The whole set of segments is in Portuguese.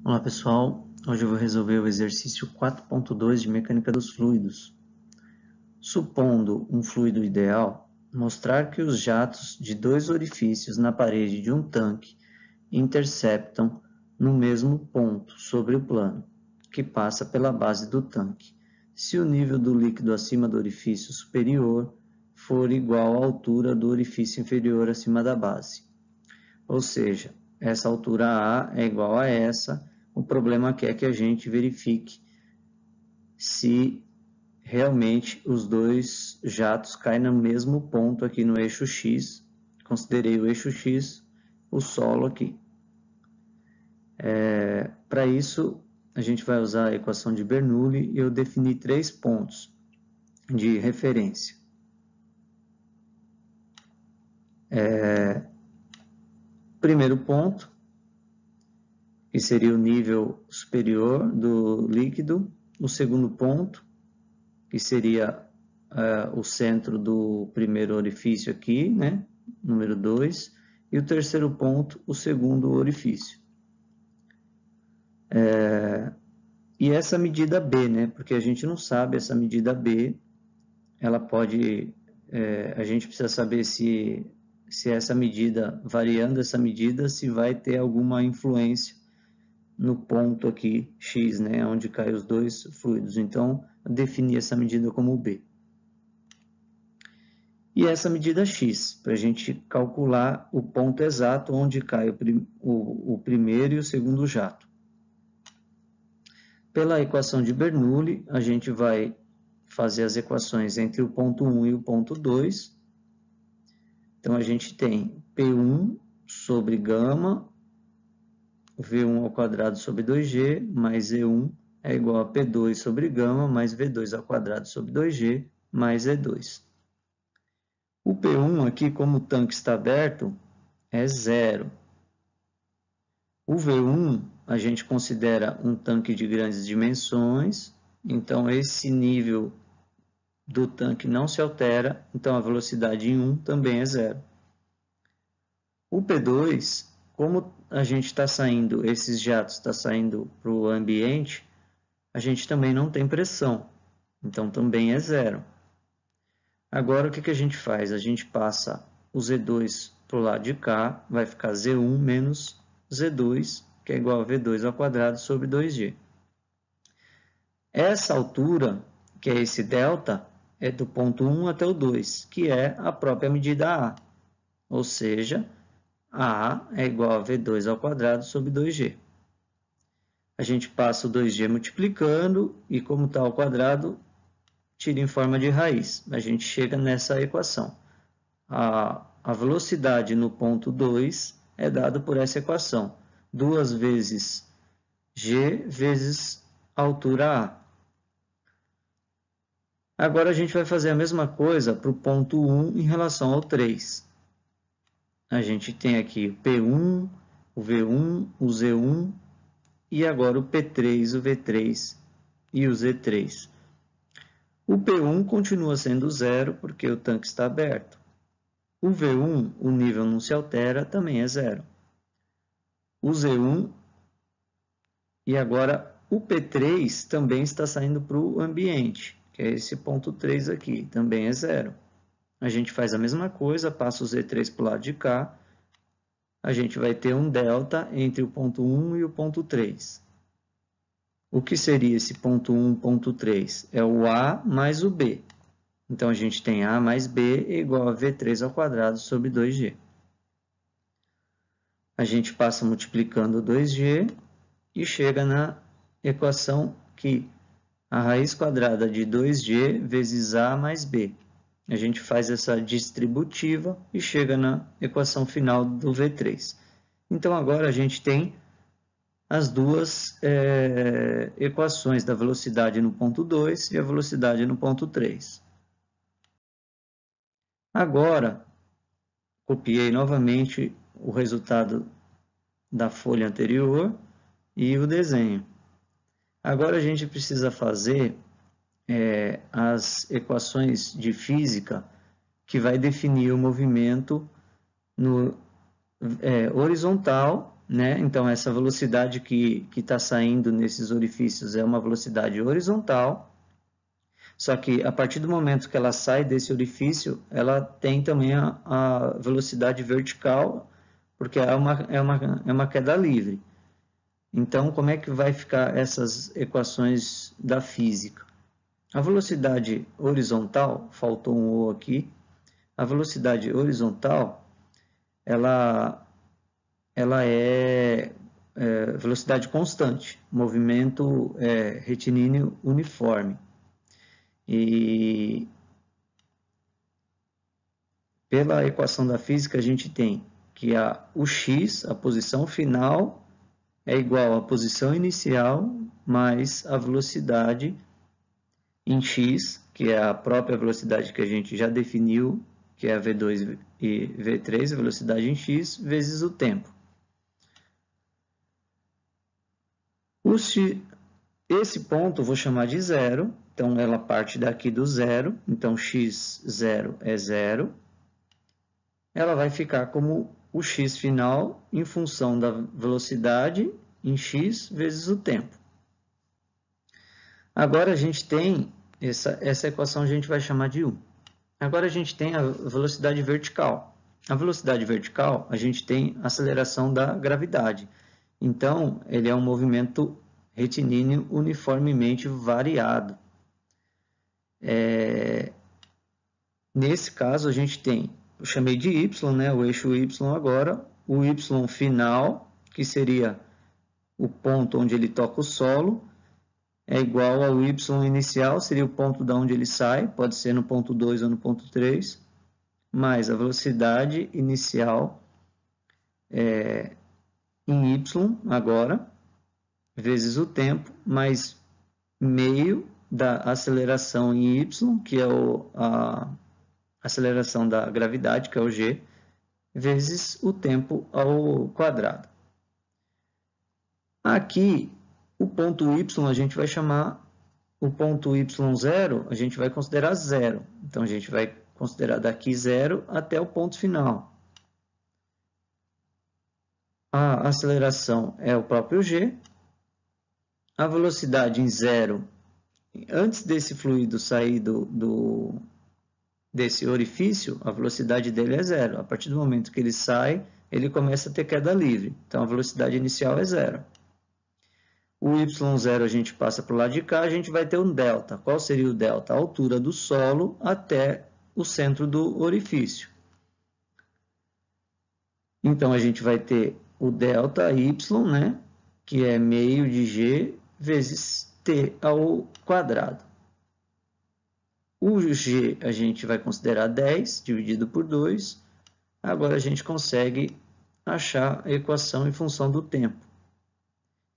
Olá pessoal, hoje eu vou resolver o exercício 4.2 de mecânica dos fluidos. Supondo um fluido ideal, mostrar que os jatos de dois orifícios na parede de um tanque interceptam no mesmo ponto sobre o plano, que passa pela base do tanque, se o nível do líquido acima do orifício superior for igual à altura do orifício inferior acima da base. Ou seja, essa altura A é igual a essa. O problema aqui é que a gente verifique se realmente os dois jatos caem no mesmo ponto aqui no eixo X. Considerei o eixo X, o solo aqui. Para isso, a gente vai usar a equação de Bernoulli e eu defini 3 pontos de referência. Primeiro ponto, que seria o nível superior do líquido. O segundo ponto, que seria o centro do primeiro orifício aqui, né? Número 2. E o terceiro ponto, o segundo orifício. E essa medida B, né? Porque a gente não sabe essa medida B, ela pode... a gente precisa saber se essa medida, variando essa medida, se vai ter alguma influência no ponto aqui X, né, onde caem os dois fluidos. Então, eu defini essa medida como B. E essa medida X, para a gente calcular o ponto exato onde cai o primeiro e o segundo jato. Pela equação de Bernoulli, a gente vai fazer as equações entre o ponto 1 e o ponto 2. Então, a gente tem P1 sobre gama, V1 ao quadrado sobre 2G, mais E1 é igual a P2 sobre gama, mais V2 ao quadrado sobre 2G, mais E2. O P1 aqui, como o tanque está aberto, é 0. O V1 a gente considera um tanque de grandes dimensões, então esse nível do tanque não se altera, então a velocidade em 1 também é 0. O P2, como a gente está saindo, esses jatos estão saindo para o ambiente, a gente também não tem pressão, então também é 0. Agora o que a gente faz? A gente passa o Z2 para o lado de cá, vai ficar Z1 menos Z2, que é igual a V2 ao quadrado sobre 2G. Essa altura, que é esse delta, é do ponto 1 até o 2, que é a própria medida A. Ou seja, A é igual a V2 ao quadrado sobre 2G. A gente passa o 2G multiplicando e, como está ao quadrado, tira em forma de raiz. A gente chega nessa equação. A velocidade no ponto 2 é dada por essa equação. 2 vezes G vezes a altura A. Agora a gente vai fazer a mesma coisa para o ponto 1 em relação ao 3. A gente tem aqui o P1, o V1, o Z1 e agora o P3, o V3 e o Z3. O P1 continua sendo 0 porque o tanque está aberto. O V1, o nível não se altera, também é 0. O Z1 e agora o P3 também está saindo para o ambiente, que é esse ponto 3 aqui, também é 0. A gente faz a mesma coisa, passa o Z3 para o lado de cá, a gente vai ter um delta entre o ponto 1 e o ponto 3. O que seria esse ponto 1, ponto 3? É o A mais o B. Então, a gente tem A mais B igual a V3 ao quadrado sobre 2G. A gente passa multiplicando 2G e chega na equação que a raiz quadrada de 2G vezes A mais B. A gente faz essa distributiva e chega na equação final do V3. Então, agora a gente tem as duas equações da velocidade no ponto 2 e a velocidade no ponto 3. Agora, copiei novamente o resultado da folha anterior e o desenho. Agora a gente precisa fazer as equações de física que vai definir o movimento no horizontal né? Então, essa velocidade que está saindo nesses orifícios é uma velocidade horizontal, só que a partir do momento que ela sai desse orifício, ela tem também a velocidade vertical, porque é uma queda livre. Então, como é que vai ficar essas equações da física? A velocidade horizontal, faltou um O aqui, a velocidade horizontal, ela é velocidade constante, movimento retilíneo uniforme. E pela equação da física, a gente tem que o x, a posição final, é igual à posição inicial mais a velocidade em x, que é a própria velocidade que a gente já definiu, que é a v2 e v3, a velocidade em x, vezes o tempo. Esse ponto eu vou chamar de zero, então ela parte daqui do zero, então x0 é zero. Ela vai ficar como o x final em função da velocidade em x vezes o tempo. Agora a gente tem, essa equação a gente vai chamar de U. Agora a gente tem a velocidade vertical. A velocidade vertical, a gente tem a aceleração da gravidade. Então, ele é um movimento retilíneo uniformemente variado. Nesse caso, a gente tem, eu chamei de Y, né, o eixo Y agora, o Y final, que seria o ponto onde ele toca o solo, é igual ao Y inicial, seria o ponto da onde ele sai, pode ser no ponto 2 ou no ponto 3, mais a velocidade inicial em Y agora, vezes o tempo, mais meio da aceleração em Y, que é a aceleração da gravidade, que é o g, vezes o tempo ao quadrado. Aqui, o ponto y a gente vai chamar, o ponto y0 a gente vai considerar zero. Então, a gente vai considerar daqui zero até o ponto final. A aceleração é o próprio g. A velocidade em zero, antes desse fluido sair desse orifício, a velocidade dele é zero. A partir do momento que ele sai, ele começa a ter queda livre. Então, a velocidade inicial é zero. O y0 a gente passa para o lado de cá, a gente vai ter um delta. Qual seria o delta? A altura do solo até o centro do orifício. Então, a gente vai ter o delta y, né, que é meio de g vezes t ao quadrado. O g a gente vai considerar 10 dividido por 2. Agora a gente consegue achar a equação em função do tempo.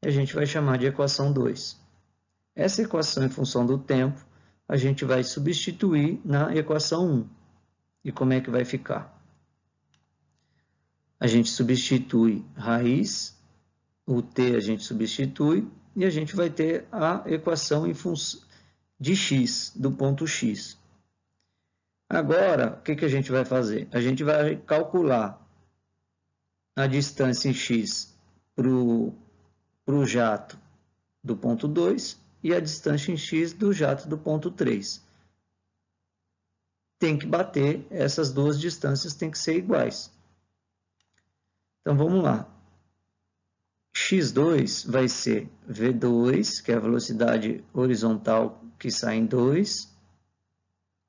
A gente vai chamar de equação 2. Essa equação em função do tempo, a gente vai substituir na equação 1. E como é que vai ficar? A gente substitui raiz, o t a gente substitui, e a gente vai ter a equação em função de x, do ponto x. Agora, o que a gente vai fazer? A gente vai calcular a distância em x para o jato do ponto 2 e a distância em x do jato do ponto 3. Tem que bater, essas duas distâncias têm que ser iguais. Então, vamos lá. x2 vai ser v2, que é a velocidade horizontal que sai em 2,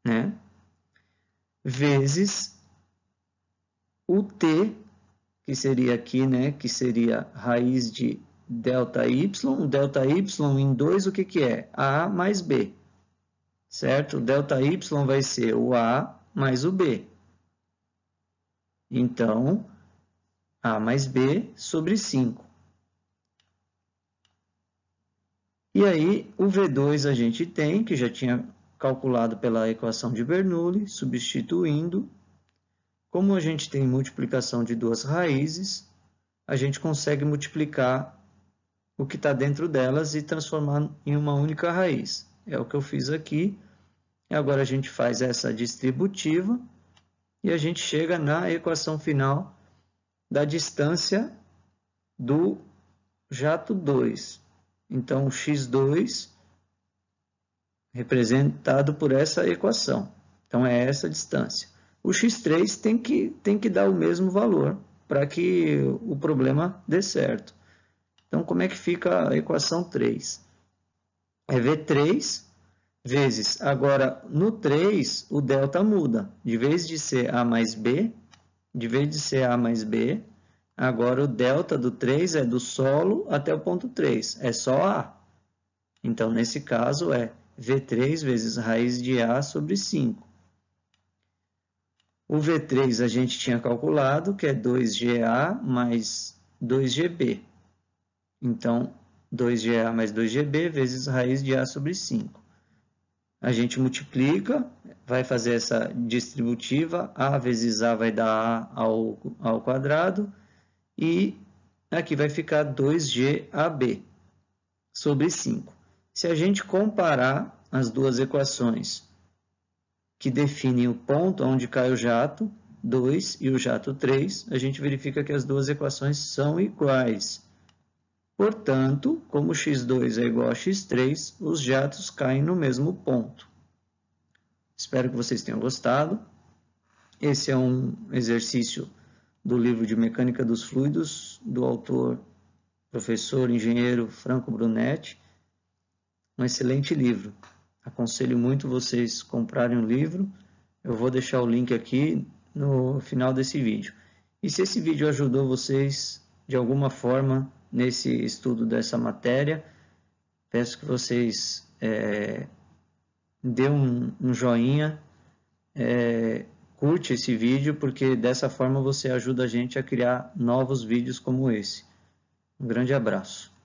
né? Vezes o t, que seria aqui, né? Que seria raiz de delta y. O delta y em 2, o que é? A mais b, certo? O delta y vai ser o a mais o b. Então, a mais b sobre 5. E aí, o V2 a gente tem, que já tinha calculado pela equação de Bernoulli, substituindo. Como a gente tem multiplicação de duas raízes, a gente consegue multiplicar o que está dentro delas e transformar em uma única raiz. É o que eu fiz aqui. E agora a gente faz essa distributiva e a gente chega na equação final da distância do jato 2. Então, o x2 representado por essa equação. Então, é essa a distância. O x3 tem que dar o mesmo valor para que o problema dê certo. Então, como é que fica a equação 3? É V3 vezes, agora no 3 o delta muda. De vez de ser A mais B, agora o delta do 3 é do solo até o ponto 3, é só A. Então, nesse caso, é V3 vezes raiz de A sobre 5. O V3 a gente tinha calculado, que é 2GA mais 2GB. Então, 2GA mais 2GB vezes raiz de A sobre 5. A gente multiplica, vai fazer essa distributiva, A vezes A vai dar A ao quadrado, e aqui vai ficar 2GAB sobre 5. Se a gente comparar as duas equações que definem o ponto onde cai o jato 2 e o jato 3, a gente verifica que as duas equações são iguais. Portanto, como x2 é igual a x3, os jatos caem no mesmo ponto. Espero que vocês tenham gostado. Esse é um exercício do livro de Mecânica dos Fluidos, do autor, professor, engenheiro Franco Brunetti. Um excelente livro. Aconselho muito vocês comprarem o livro. Eu vou deixar o link aqui no final desse vídeo. E se esse vídeo ajudou vocês de alguma forma nesse estudo dessa matéria, peço que vocês dê um joinha, curte esse vídeo, porque dessa forma você ajuda a gente a criar novos vídeos como esse. Um grande abraço.